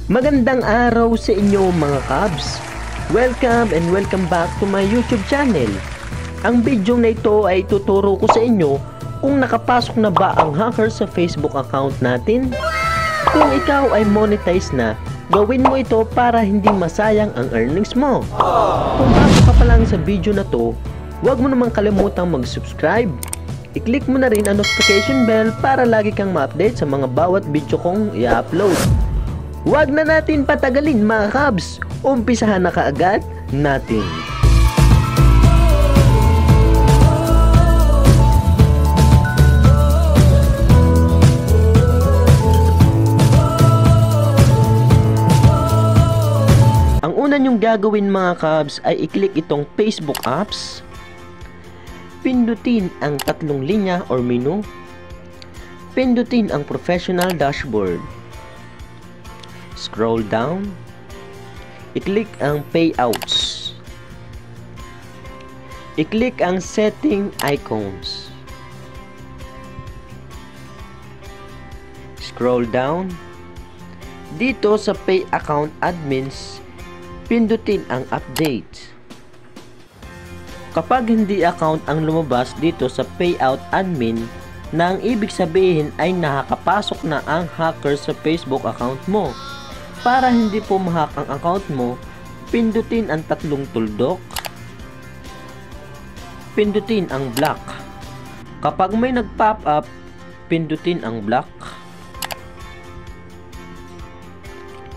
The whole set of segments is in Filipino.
Magandang araw sa inyo mga Cubs! Welcome and welcome back to my YouTube channel. Ang video na ito ay tuturo ko sa inyo kung nakapasok na ba ang hacker sa Facebook account natin. Kung ikaw ay monetize na, gawin mo ito para hindi masayang ang earnings mo. Kung bago ka pa lang sa video na to, huwag mo namang kalimutang mag-subscribe. I-click mo na rin ang notification bell para lagi kang ma-update sa mga bawat video kong i-upload. Huwag na natin patagalin mga Cubs, umpisahan na kaagad natin. Ang una nyong gagawin mga Cubs ay i-click itong Facebook apps. Pindutin ang tatlong linya or menu. Pindutin ang professional dashboard. Scroll down. I-click ang payouts. I-click ang setting icons. Scroll down. Dito sa pay account admins, pindutin ang update. Kapag hindi account ang lumabas dito sa payout admin, na ang ibig sabihin ay nakakapasok na ang hacker sa Facebook account mo. Para hindi po ma-hack ang account mo, pindutin ang tatlong tuldok. Pindutin ang block. Kapag may nag-pop up, pindutin ang block.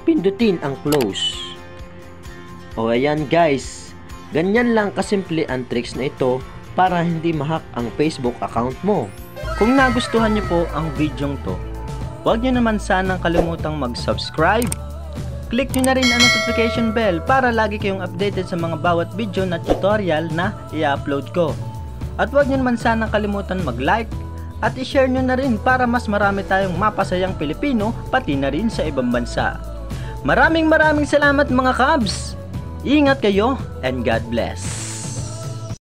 Pindutin ang close. O ayan guys, ganyan lang kasimple ang tricks na ito para hindi ma-hack ang Facebook account mo. Kung nagustuhan niyo po ang video to, huwag niyo naman sanang kalimutang mag-subscribe. Click nyo na rin ang notification bell para lagi kayong updated sa mga bawat video na tutorial na i-upload ko. At huwag nyo naman sanang kalimutan mag-like at i-share nyo na rin para mas marami tayong mapasayang Pilipino pati na rin sa ibang bansa. Maraming salamat mga Cubs! Ingat kayo and God bless!